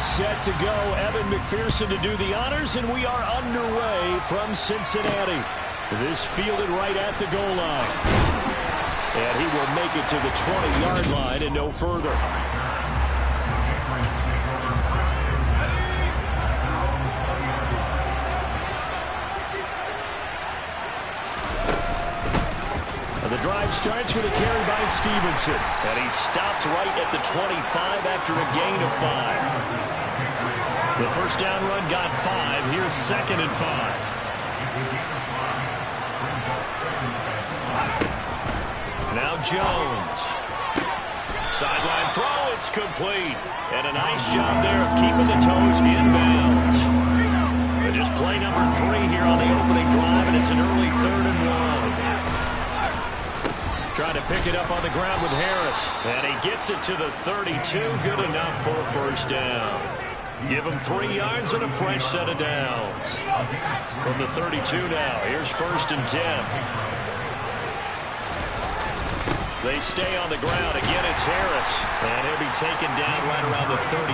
set to go. Evan McPherson to do the honors, and we are underway from Cincinnati. This fielded right at the goal line. And he will make it to the 20-yard line and no further. The drive starts with a carry by Stevenson. And he stopped right at the 25 after a gain of 5. The first down run got 5. Here's 2nd and 5. Now Jones. Sideline throw. It's complete. And a nice job there of keeping the toes in bounds. Just play number 3 here on the opening drive, and it's an early 3rd and 1. Trying to pick it up on the ground with Harris. And he gets it to the 32. Good enough for a first down. Give him 3 yards and a fresh set of downs. From the 32 now. Here's 1st and 10. They stay on the ground. Again, it's Harris. And he'll be taken down right around the 34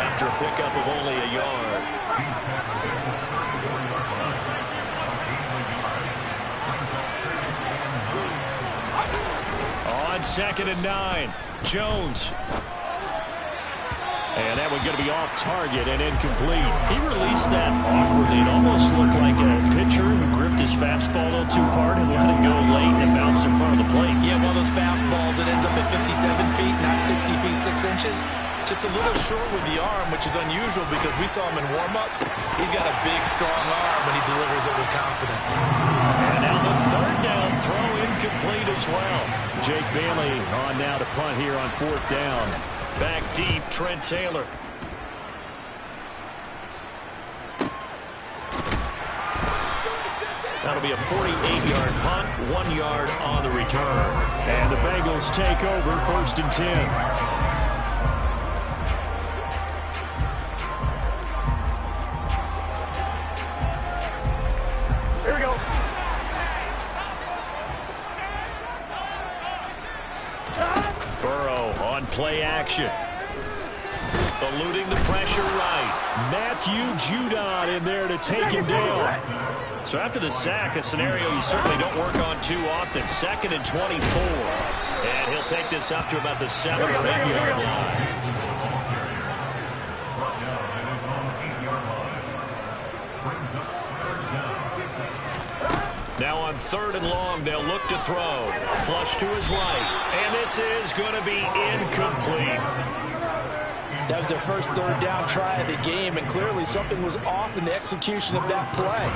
after a pickup of only a yard. On 2nd and 9, Jones. And that one going to be off target and incomplete. He released that awkwardly. It almost looked like a pitcher who gripped his fastball a little too hard and let it go late and it bounced in front of the plate. Yeah, one of those fastballs that ends up at 57 feet, not 60 feet, 6 inches. Just a little short with the arm, which is unusual because we saw him in warm-ups. He's got a big, strong arm when he delivers it with confidence. And now the 3rd down throw incomplete as well. Jake Bailey on now to punt here on 4th down. Back deep, Trent Taylor. That'll be a 48-yard punt, 1 yard on the return. And the Bengals take over 1st and 10. Here we go. Burrow on play action. Eluding the pressure right. Matthew Judon in there to take him down. So after the sack, a scenario you certainly don't work on too often. 2nd and 24. And he'll take this up to about the 7 or 8 yard line. Now on 3rd and long, they'll look to throw. Flush to his right. And this is going to be incomplete. That was their first 3rd down try of the game, and clearly something was off in the execution of that play.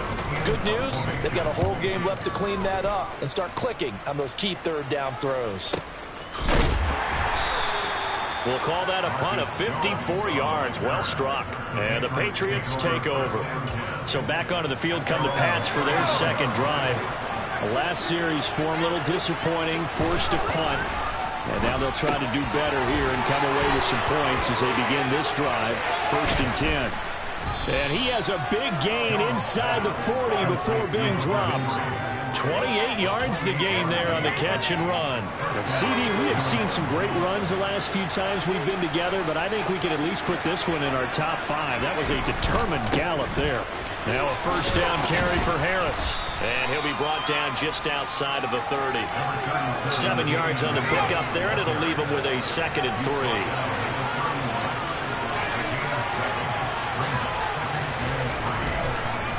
Good news, they've got a whole game left to clean that up and start clicking on those key 3rd down throws. We'll call that a punt of 54 yards. Well struck. And the Patriots take over. So back onto the field come the Pats for their 2nd drive. The last series for them, a little disappointing, forced a punt. And now they'll try to do better here and come away with some points as they begin this drive. 1st and 10. And he has a big gain inside the 40 before being dropped. 28 yards the gain there on the catch and run. And CD, we have seen some great runs the last few times we've been together, but I think we can at least put this one in our top 5. That was a determined gallop there. Now a 1st down carry for Harris. And he'll be brought down just outside of the 30. 7 yards on the pickup there, and it'll leave him with a 2nd and 3.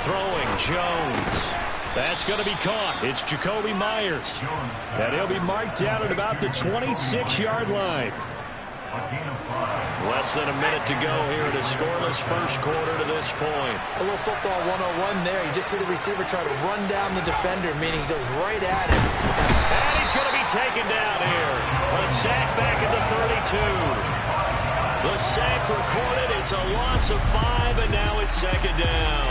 Throwing Jones. That's going to be caught. It's Jacoby Myers. And he'll be marked down at about the 26-yard line. Less than a minute to go here in a scoreless first quarter to this point. A little football 101 there. You just see the receiver try to run down the defender, meaning he goes right at him. And he's going to be taken down here. A sack back at the 32. The sack recorded. It's a loss of 5, and now it's 2nd down.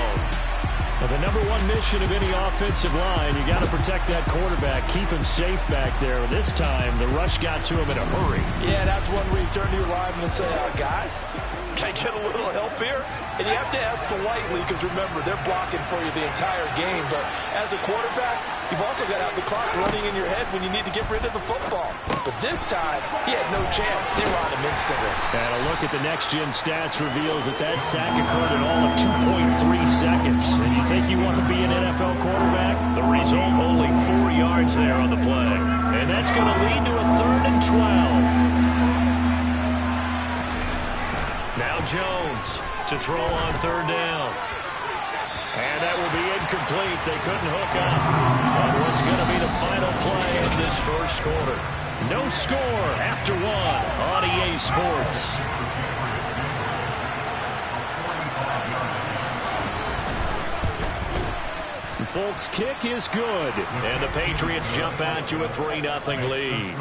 Well, the number 1 mission of any offensive line, you got to protect that quarterback, keep him safe back there. This time, the rush got to him in a hurry. Yeah, that's one where you turn to your lineman and say, guys, can I get a little help here? And you have to ask politely because, remember, they're blocking for you the entire game. But as a quarterback, you've also got to have the clock running in your head when you need to get rid of the football. But this time, he had no chance. They were on him instantly. And a look at the next-gen stats reveals that sack occurred in all of 2.3 seconds. And you think you want to be an NFL quarterback? The result, only 4 yards there on the play. And that's going to lead to a 3rd and 12. Now Jones to throw on 3rd down. And that will be incomplete. They couldn't hook up on what's going to be the final play of this first quarter. No score after 1 on EA Sports. Folks, kick is good, and the Patriots jump out to a 3-0 lead.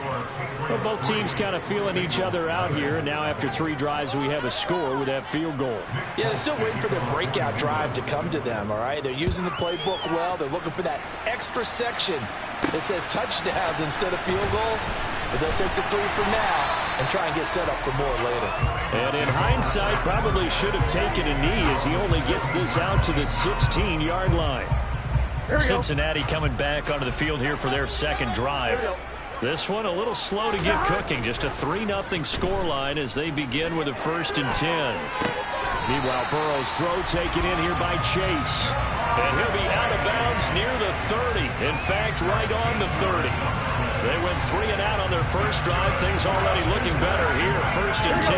Well, both teams kind of feeling each other out here, and now after 3 drives, we have a score with that field goal. Yeah, they're still waiting for their breakout drive to come to them, all right? They're using the playbook well. They're looking for that extra section that says touchdowns instead of field goals. But they'll take the 3 for now and try and get set up for more later. And in hindsight, probably should have taken a knee as he only gets this out to the 16-yard line. Cincinnati coming back onto the field here for their second drive. This one a little slow to get cooking. Just a 3-0 scoreline as they begin with a 1st and 10. Meanwhile, Burrow's throw taken in here by Chase. And he'll be out of bounds near the 30. In fact, right on the 30. They went 3 and out on their first drive. Things already looking better here. 1st and 10.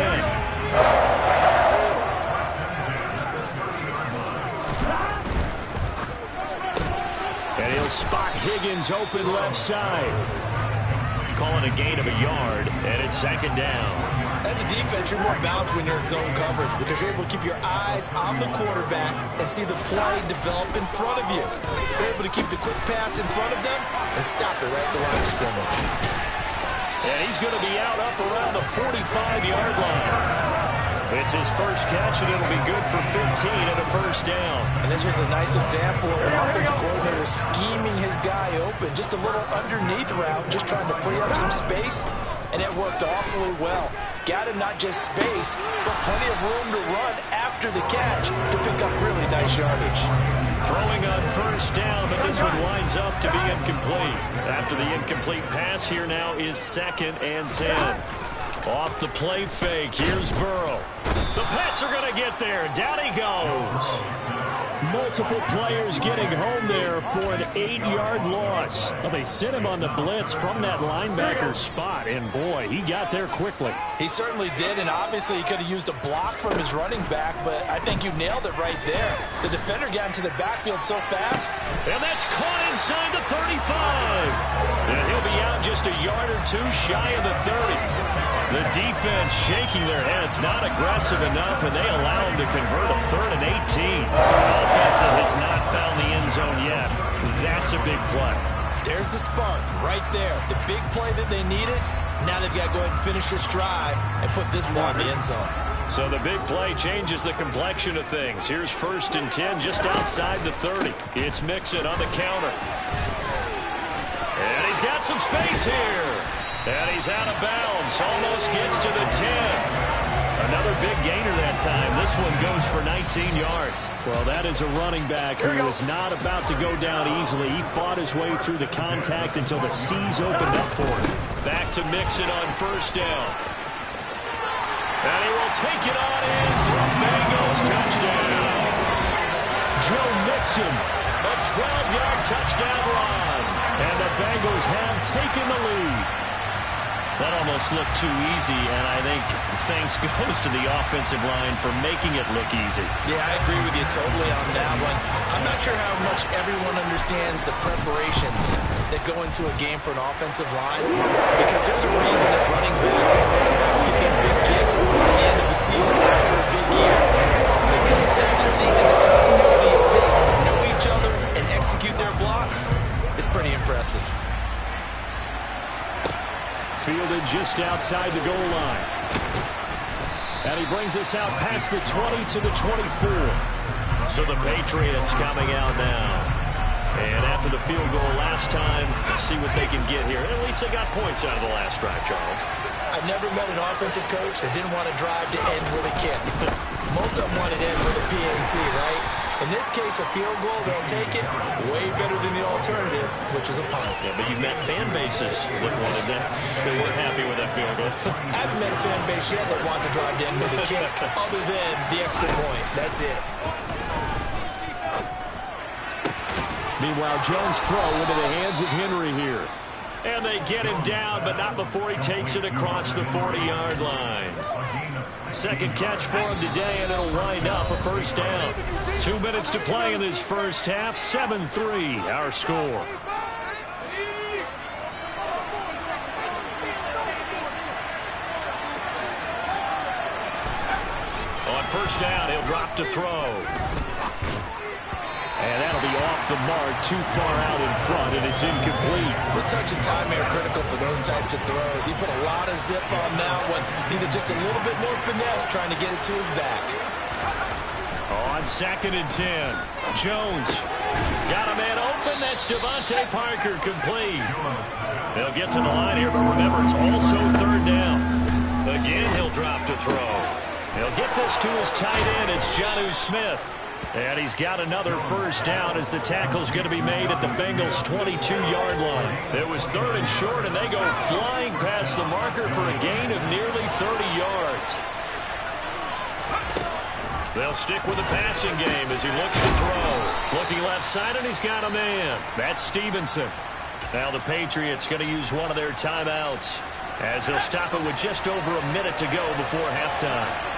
And he'll spot Higgins open left side. Calling a gain of a yard, and it's 2nd down. As a defense, you're more balanced when you're in zone coverage because you're able to keep your eyes on the quarterback and see the play develop in front of you. You're able to keep the quick pass in front of them and stop it right at the line of scrimmage. And he's going to be out up around the 45-yard line. It's his first catch, and it'll be good for 15 and a 1st down. And this was a nice example of an offensive coordinator scheming his guy open. Just a little underneath route, just trying to free up some space, and it worked awfully well. Got him not just space, but plenty of room to run after the catch to pick up really nice yardage. Throwing on 1st down, but this one winds up to be incomplete. After the incomplete pass, here now is 2nd and 10. Off the play fake, here's Burrow. The Pats are going to get there. Down he goes. Multiple players getting home there for an 8-yard loss. Well, they sent him on the blitz from that linebacker spot, and boy, he got there quickly. He certainly did, and obviously he could have used a block from his running back, but I think you nailed it right there. The defender got into the backfield so fast. And that's caught inside the 35. And he'll be out just a yard or 2 shy of the 30. The defense shaking their heads, not aggressive enough, and they allow him to convert a 3rd and 18. For an offense that has not found the end zone yet, that's a big play. There's the spark right there. The big play that they needed. Now they've got to go ahead and finish this drive and put this ball in the end zone. So the big play changes the complexion of things. Here's 1st and 10 just outside the 30. It's Mixon on the counter. And he's got some space here. And he's out of bounds. Almost gets to the 10. Another big gainer that time. This one goes for 19 yards. Well, that is a running back who was not about to go down easily. He fought his way through the contact until the C's opened up for him. Back to Mixon on 1st down. And he will take it on in for a Bengals touchdown. Joe Mixon, a 12-yard touchdown run. And the Bengals have taken the lead. That almost looked too easy, and I think thanks goes to the offensive line for making it look easy. Yeah, I agree with you totally on that one. I'm not sure how much everyone understands the preparations that go into a game for an offensive line, because there's a reason that running backs and quarterbacks get them big gifts at the end of the season after a big year. The consistency and the continuity it takes to know each other and execute their blocks is pretty impressive. Fielded just outside the goal line. And he brings us out past the 20 to the 24. So the Patriots coming out now. And after the field goal last time, let's see what they can get here. At least they got points out of the last drive, Charles. I've never met an offensive coach that didn't want to drive to end with a kick. Most of them wanted to end with a PAT, right? In this case, a field goal, they'll take it way better than the alternative, which is a punt. Yeah, but you've met fan bases that wanted that. They weren't happy with that field goal. I haven't met a fan base yet that wants to drive to end with a kick other than the extra point. That's it. Meanwhile, Jones' throw into the hands of Henry here. And they get him down, but not before he takes it across the 40-yard line. Second catch for him today, and it'll wind up a first down. 2 minutes to play in this first half. 7-3, our score. On first down, he'll drop to throw. And that'll be off the mark, too far out in front, and it's incomplete. The touch and time are critical for those types of throws. He put a lot of zip on that one. Needed just a little bit more finesse trying to get it to his back. On 2nd and 10, Jones got a man open. That's Devontae Parker, complete. They'll get to the line here, but remember, it's also 3rd down. Again, he'll drop to throw. He'll get this to his tight end. It's Jonnu Smith. And he's got another first down as the tackle's going to be made at the Bengals' 22-yard line. It was 3rd and short, and they go flying past the marker for a gain of nearly 30 yards. They'll stick with the passing game as he looks to throw. Looking left side, and he's got a man. That's Stevenson. Now the Patriots going to use one of their timeouts as they'll stop it with just over a minute to go before halftime.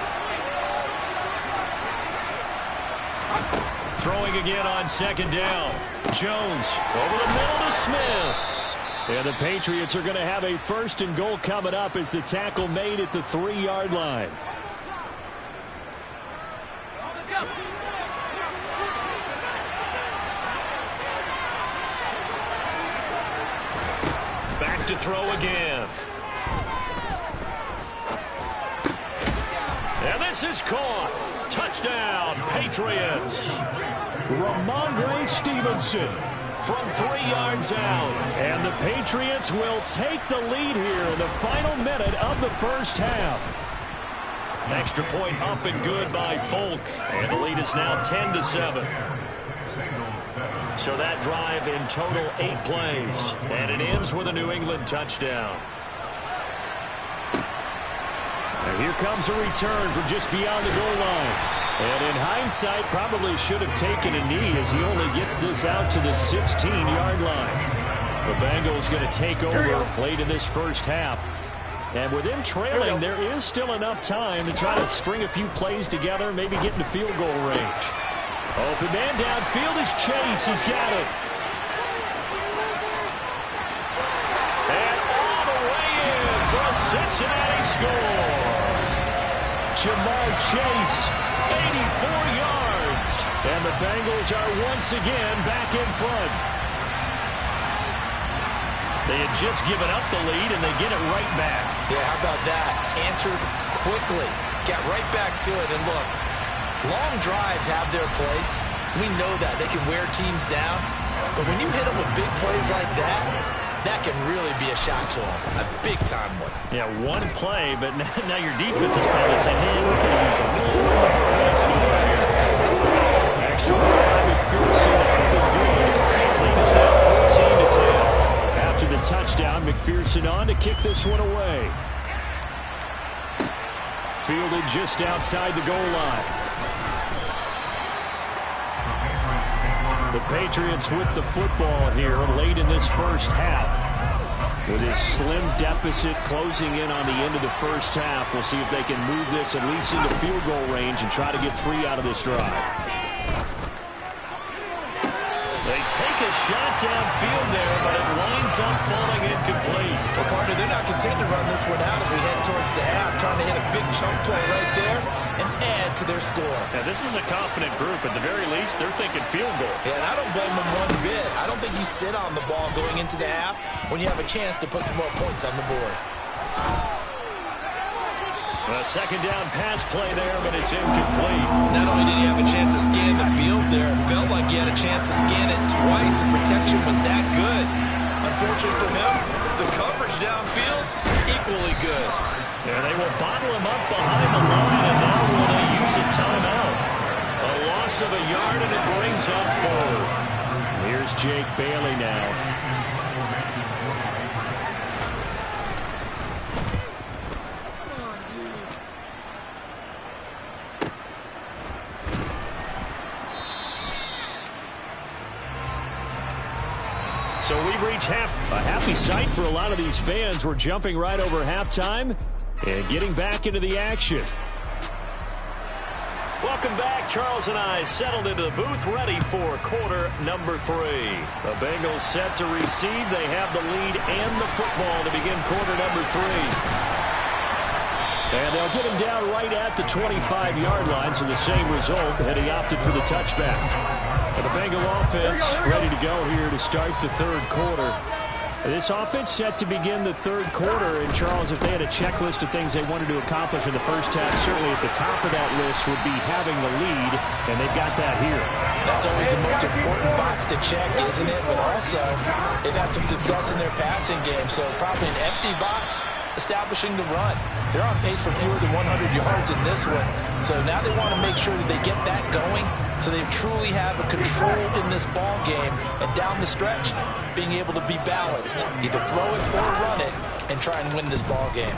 Throwing again on 2nd down. Jones over the middle to Smith. And the Patriots are going to have a 1st and goal coming up as the tackle made at the 3-yard line. Back to throw again. And this is caught. Touchdown, Patriots. Ramondre Stevenson from 3 yards out. And the Patriots will take the lead here in the final minute of the first half. Extra point up and good by Folk. And the lead is now 10-7. So that drive in total 8 plays. And it ends with a New England touchdown. And here comes a return from just beyond the goal line. And in hindsight, probably should have taken a knee as he only gets this out to the 16-yard line. The Bengals going to take over late in this first half. And with them trailing, there is still enough time to try to string a few plays together, maybe get into field goal range. Open man downfield is Chase. He's got it. And all the way in for a Cincinnati score. Ja'Marr Chase, 84 yards. And the Bengals are once again back in front. They had just given up the lead, and they get it right back. Yeah, how about that? Answered quickly. Got right back to it. And look, long drives have their place. We know that. They can wear teams down. But when you hit them with big plays like that, that can really be a shot to them. A big-time one. Yeah, one play, but now your defense is probably saying, man, we could use a little more rest over here. Extra point by McPherson. Nothing good. Lead is now 14-10. After the touchdown, McPherson on to kick this one away. Fielded just outside the goal line. The Patriots with the football here late in this first half. With his slim deficit closing in on the end of the first half, we'll see if they can move this at least into field goal range and try to get 3 out of this drive. They take a shot downfield there, but it winds up falling incomplete. Well, partner, they're not content to run this one out as we head towards the half, trying to hit a big chunk play right there and add to their score. Now, this is a confident group. At the very least, they're thinking field goal. Yeah, and I don't blame them one bit. I don't think you sit on the ball going into the half when you have a chance to put some more points on the board. A second down pass play there, but it's incomplete. Not only did he have a chance to scan the field there, it felt like he had a chance to scan it twice. The protection was that good. Unfortunately for him, the coverage downfield, equally good. Yeah, they will bottle him up behind the line, and now will they use a timeout? A loss of a yard, and Here's Jake Bailey now. So we've reached a happy sight for a lot of these fans. We're jumping right over halftime and getting back into the action. Welcome back. Charles and I settled into the booth ready for quarter number 3. The Bengals set to receive. They have the lead and the football to begin quarter number 3. And they'll get him down right at the 25-yard line, so the same result, and he opted for the touchback. And the Bengal offense ready to go here to start the third quarter. This offense set to begin the third quarter, and Charles, if they had a checklist of things they wanted to accomplish in the first half, certainly at the top of that list would be having the lead, and they've got that here. That's always the most important box to check, isn't it? But also, they've had some success in their passing game, so probably an empty box establishing the run. They're on pace for fewer than 100 yards in this one, so now they want to make sure that they get that going so they truly have a control in this ball game, and down the stretch, being able to be balanced. Either throw it or run it and try and win this ball game.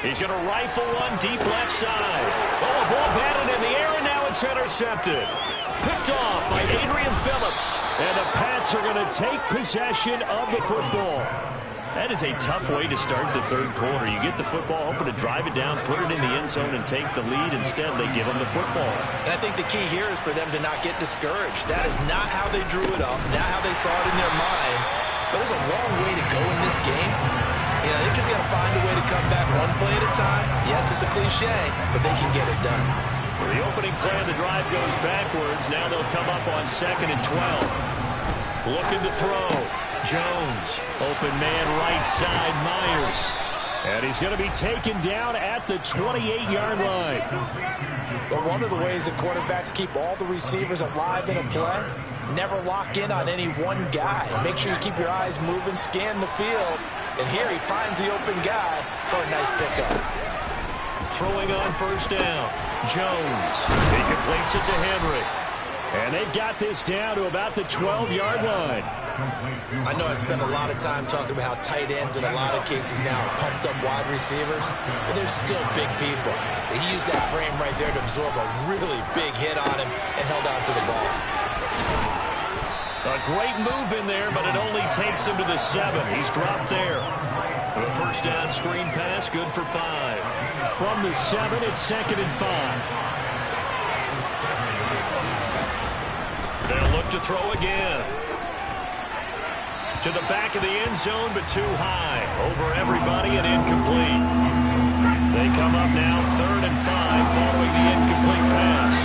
He's going to rifle one deep left side. Oh, a ball batted in the air, and now it's intercepted. Picked off by Adrian Phillips. And the Pats are going to take possession of the football. That is a tough way to start the third quarter. You get the football, hoping to drive it down, put it in the end zone, and take the lead. Instead, they give them the football. And I think the key here is for them to not get discouraged. That is not how they drew it up, not how they saw it in their minds. But there's a long way to go in this game. You know, they've just got to find a way to come back one play at a time. Yes, it's a cliche, but they can get it done. For the opening play of the drive goes backwards. Now they'll come up on 2nd and 12. Looking to throw. Jones, open man right side, Myers. And he's going to be taken down at the 28-yard line. But one of the ways that quarterbacks keep all the receivers alive in a play, never lock in on any one guy. Make sure you keep your eyes moving, scan the field. And here he finds the open guy for a nice pickup. Throwing on first down, Jones. He completes it to Henry. And they've got this down to about the 12-yard line. I know I spend a lot of time talking about how tight ends in a lot of cases now are pumped up wide receivers, but they're still big people. He used that frame right there to absorb a really big hit on him and held on to the ball. A great move in there, but it only takes him to the 7. He's dropped there. A first down screen pass, good for 5. From the 7, it's 2nd and 5. They'll look to throw again. To the back of the end zone, but too high. Over everybody and incomplete. They come up now 3rd and 5 following the incomplete pass.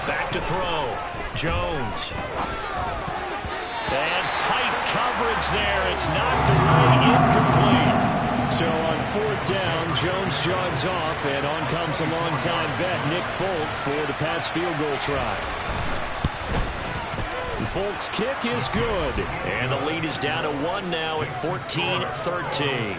Back to throw. Jones. And tight coverage there. It's knocked away, incomplete. So on 4th down, Jones jogs off, and on comes a longtime vet, Nick Folk, for the Pats field goal try. And Folk's kick is good. And the lead is down to 1 now at 14-13.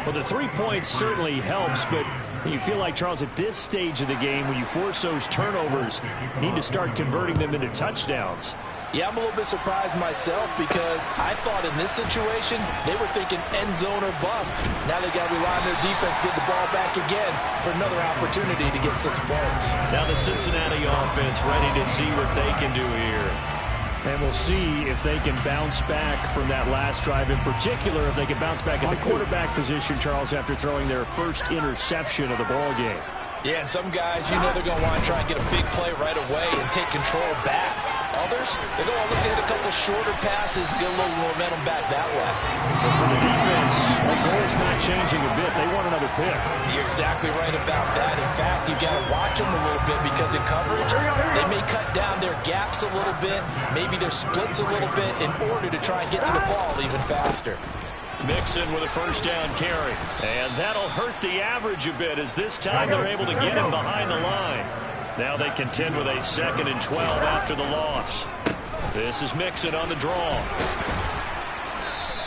Well, the 3 points certainly helps, but you feel like, Charles, at this stage of the game, when you force those turnovers, you need to start converting them into touchdowns. Yeah, I'm a little bit surprised myself because I thought in this situation they were thinking end zone or bust. Now they got to rely on their defense, get the ball back again for another opportunity to get 6 points. Now the Cincinnati offense ready to see what they can do here. And we'll see if they can bounce back from that last drive. In particular, if they can bounce back at the quarterback position, Charles, after throwing their first interception of the ball game. Yeah, and some guys, you know they're going to want to try and get a big play right away and take control back. Others, they're going to look to hit a couple shorter passes, get a little momentum back that way. But for the defense, that goal is not changing a bit. They want another pick. You're exactly right about that. In fact, you got to watch them a little bit because in coverage, they may cut down their gaps a little bit, maybe their splits a little bit in order to try and get to the ball even faster. Mixon with a first down carry. And that'll hurt the average a bit as this time they're able to get him behind the line. Now they contend with a 2nd and 12 after the loss. This is Mixon on the draw.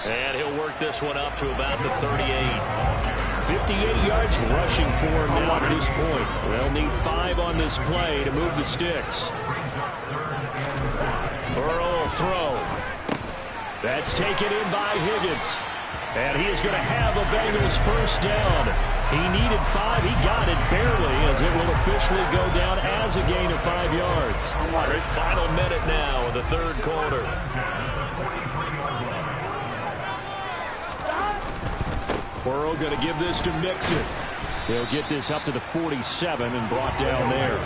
And he'll work this one up to about the 38. 58 yards rushing for him now at this point. They'll need 5 on this play to move the sticks. Burrow will throw. That's taken in by Higgins. And he is going to have a Bengals first down. He needed 5. He got it barely, as it will officially go down as a gain of 5 yards. Final minute now of the third quarter. Burrow going to give this to Mixon. They'll get this up to the 47 and brought down there.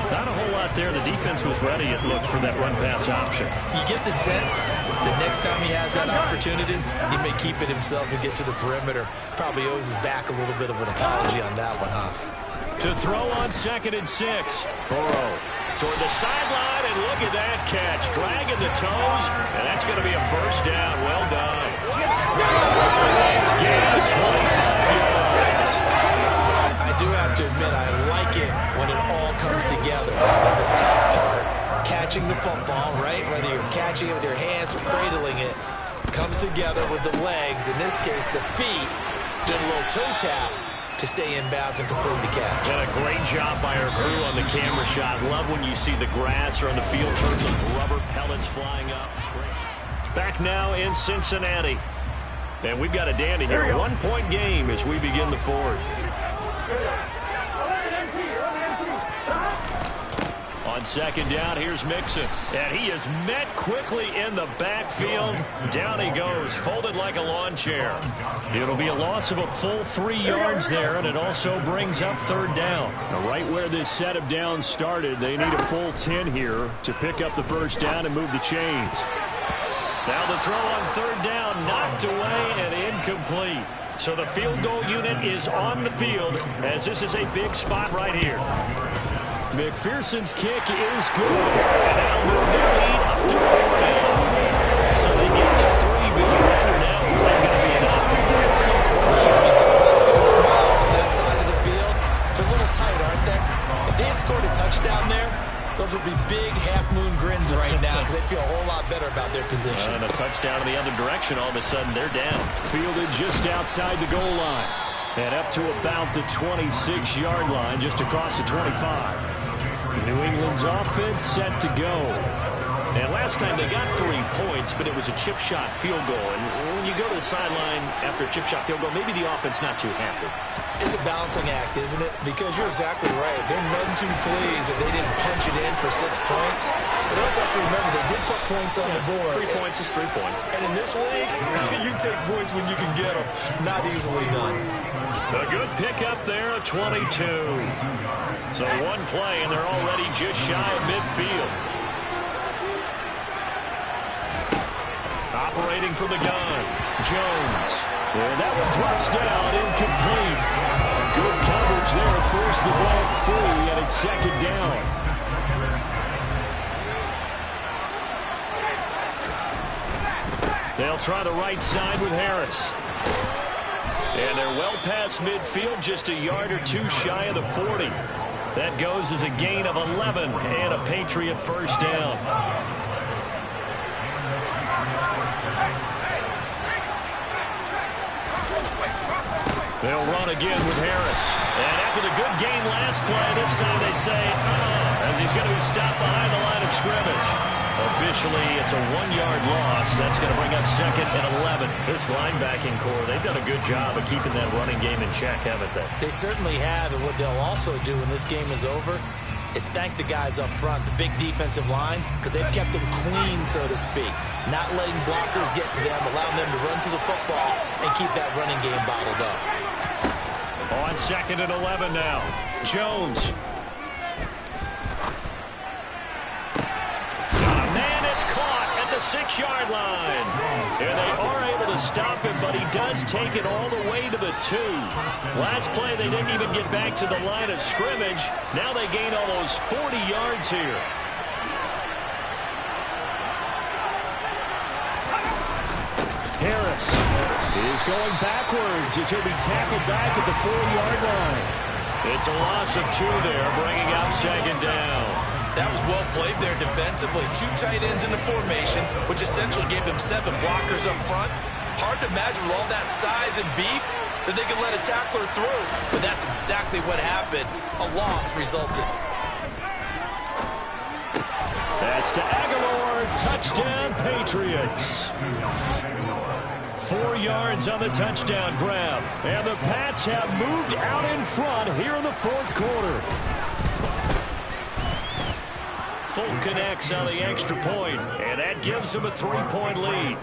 Not a whole lot there. The defense was ready, it looked, for that run-pass option. You get the sense that next time he has that opportunity, he may keep it himself and get to the perimeter. Probably owes his back a little bit of an apology on that one, huh? To throw on 2nd and 6. Burrow toward the sideline, and look at that catch. Dragging the toes, and that's going to be a first down. Well done. Nice gain of 25 yards. I do have to admit, I like it when it all comes together. On the top part, catching the football, right? Whether you're catching it with your hands or cradling it, comes together with the legs. In this case, the feet, doing a little toe tap to stay in bounds and complete the catch. And a great job by our crew on the camera shot. Love when you see the grass or on the field turns like rubber pellets flying up. Back now in Cincinnati. And we've got a dandy here. 1-point game as we begin the fourth. On 2nd down, here's Mixon. And he is met quickly in the backfield. Down he goes, folded like a lawn chair. It'll be a loss of a full 3 yards there, and it also brings up 3rd down. Now, right where this set of downs started, they need a full 10 here to pick up the first down and move the chains. Now the throw on 3rd down, knocked away and incomplete. So the field goal unit is on the field, as this is a big spot right here. McPherson's kick is good. And they'll move their lead up to 4 now. So they get to 3, but you wonder now, is that going to be enough? It's no question, because look at the smiles on that side of the field. They're a little tight, aren't they? If they had scored a touchdown there, those would be big half-moon grins right now, because they feel a whole lot better about their position. And a touchdown in the other direction, all of a sudden they're down. Fielded just outside the goal line. And up to about the 26-yard line, just across the 25. New England's offense set to go. And last time they got 3 points, but it was a chip shot field goal. And when you go to the sideline after a chip shot field goal, maybe the offense not too happy. It's a balancing act, isn't it? Because you're exactly right. They're none too pleased that they didn't punch it in for 6 points. But also have to remember, they did put points on the board. 3 points is 3 points. And in this league, you take points when you can get them. Not easily done. A good pickup there, 22. So 1 play, and they're already just shy of midfield. Operating from the gun, Jones. And that one drops down, incomplete. Good coverage there, forced the ball free, and it's 2nd down. They'll try the right side with Harris. And they're well past midfield, just a yard or 2 shy of the 40. That goes as a gain of 11 and a Patriot first down. They'll run again with Harris. And after the good gain last play, this time they say, as he's going to be stopped behind the line of scrimmage. Officially, it's a 1-yard loss. That's going to bring up 2nd and 11. This linebacking core, they've done a good job of keeping that running game in check, haven't they? They certainly have, and what they'll also do when this game is over is thank the guys up front, the big defensive line, because they've kept them clean, so to speak. Not letting blockers get to them, allowing them to run to the football and keep that running game bottled up. On 2nd and 11 now. Jones. The 6-yard line. And they are able to stop him, but he does take it all the way to the 2. Last play, they didn't even get back to the line of scrimmage. Now they gain almost 40 yards here. Harris is going backwards as he'll be tackled back at the 4-yard line. It's a loss of 2 there, bringing up 2nd down. That was well played there defensively. 2 tight ends in the formation, which essentially gave them 7 blockers up front. Hard to imagine with all that size and beef, that they could let a tackler through, but that's exactly what happened. A loss resulted. That's to Aguilar. Touchdown, Patriots. 4 yards on the touchdown grab. And the Pats have moved out in front here in the fourth quarter. Full connects on the extra point, and that gives them a 3-point lead.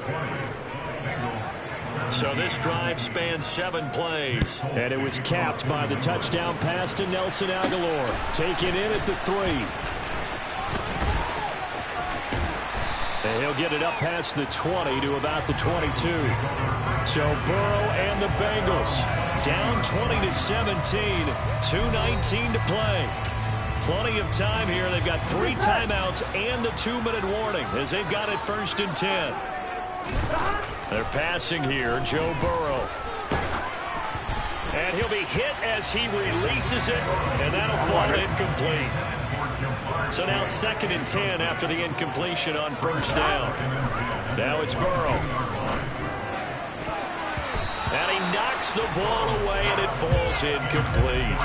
So this drive spans 7 plays. And it was capped by the touchdown pass to Nelson Aguilar. Taken in at the 3. And he'll get it up past the 20 to about the 22. So Burrow and the Bengals down 20-17, 2:19 to play. Plenty of time here. They've got 3 timeouts and the 2-minute warning as they've got it 1st and 10. They're passing here, Joe Burrow. And he'll be hit as he releases it, and that'll fall incomplete. So now 2nd and 10 after the incompletion on 1st down. Now it's Burrow. And he knocks the ball away, and it falls incomplete.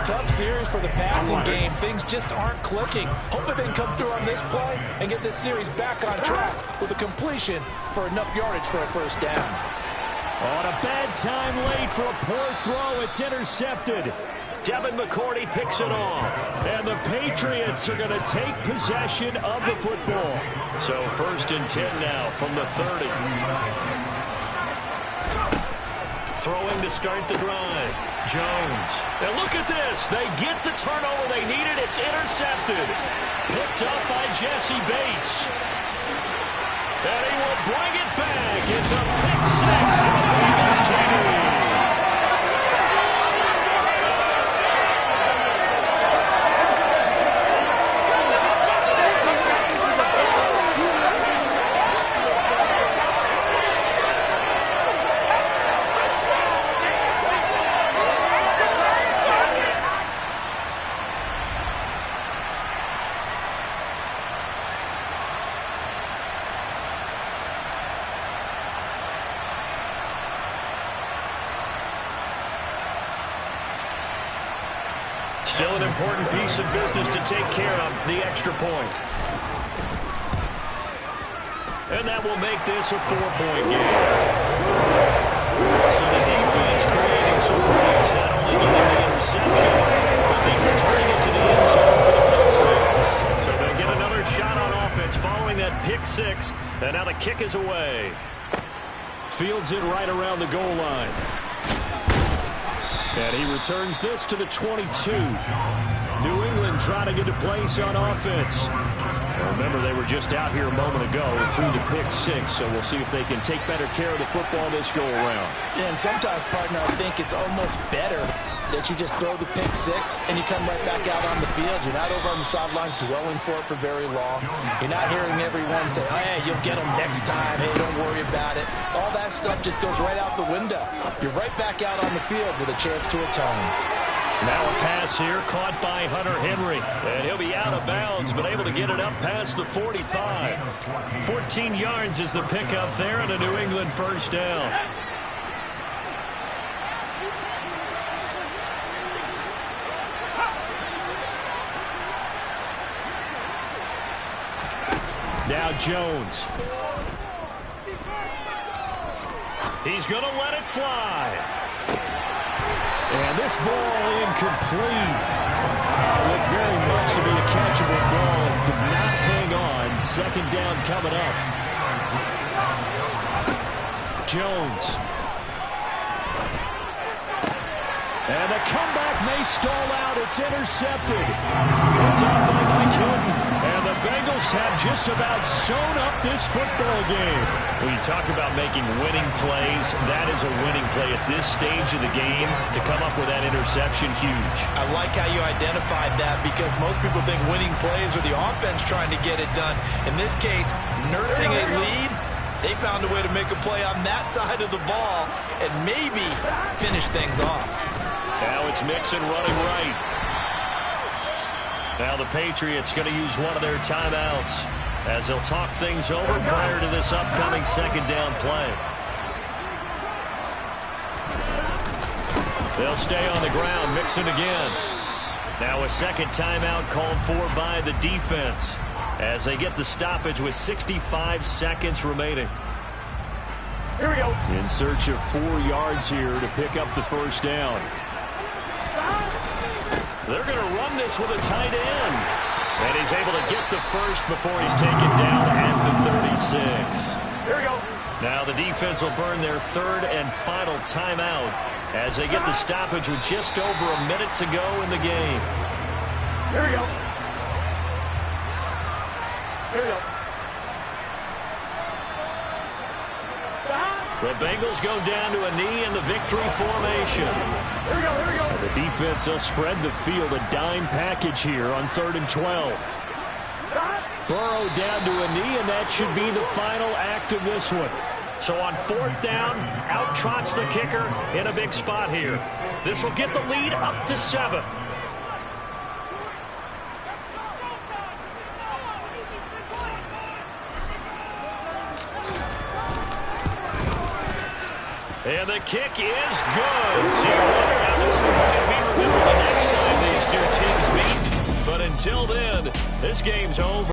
Tough series for the passing game. Things just aren't clicking. Hoping they can come through on this play and get this series back on track with a completion for enough yardage for a 1st down. On a bad time late for a poor throw. It's intercepted. Devin McCourty picks it off. And the Patriots are going to take possession of the football. So 1st and 10 now from the 30. Throwing to start the drive. Jones. And look at this. They get the turnover they needed. It's intercepted. Picked up by Jesse Bates. And he will bring it back. It's a pick 6 for the Bengals team. Still an important piece of business to take care of, the extra point. And that will make this a 4-point game. So the defense creating some points, not only getting the interception, but then returning it to the end zone for the pick 6. So they get another shot on offense following that pick 6, and now the kick is away. Fields it right around the goal line. And he returns this to the 22. New England trying to get a place on offense. Remember, they were just out here a moment ago through the pick 6, so we'll see if they can take better care of the football this go-around. Yeah, and sometimes, partner, I think it's almost better that you just throw the pick 6 and you come right back out on the field. You're not over on the sidelines dwelling for it for very long. You're not hearing everyone say, oh, hey, you'll get them next time. Hey, don't worry about it. All that stuff just goes right out the window. You're right back out on the field with a chance to atone. Now a pass here caught by Hunter Henry. And he'll be out of bounds, but able to get it up past the 45. 14 yards is the pickup there and a New England 1st down. Now Jones. He's going to let it fly. And this ball incomplete. Looked very much to be a catchable ball and could not hang on. 2nd down coming up. Jones. And the comeback may stall out. It's intercepted. Picked up by Mike Hilton. And the Bengals have just about sewn up this football game. When you talk about making winning plays, that is a winning play at this stage of the game. To come up with that interception, huge. I like how you identified that because most people think winning plays are the offense trying to get it done. In this case, nursing a lead, they found a way to make a play on that side of the ball and maybe finish things off. Now it's Mixon running right. Now the Patriots going to use one of their timeouts as they'll talk things over prior to this upcoming 2nd down play. They'll stay on the ground, mix it again. Now a second timeout called for by the defense as they get the stoppage with 65 seconds remaining. Here we go. In search of 4 yards here to pick up the first down. They're going to run this with a tight end. And he's able to get the first before he's taken down at the 36. Here we go. Now the defense will burn their third and final timeout as they get the stoppage with just over a minute to go in the game. Here we go. Here we go. The Bengals go down to a knee in the victory formation. Here we go, here we go. The defense will spread the field, a dime package here on 3rd and 12. Burrow down to a knee, and that should be the final act of this one. So on 4th down, out trots the kicker in a big spot here. This will get the lead up to 7. And the kick is good. So you wonder how this one might be remembered the next time these two teams meet. But until then, this game's over.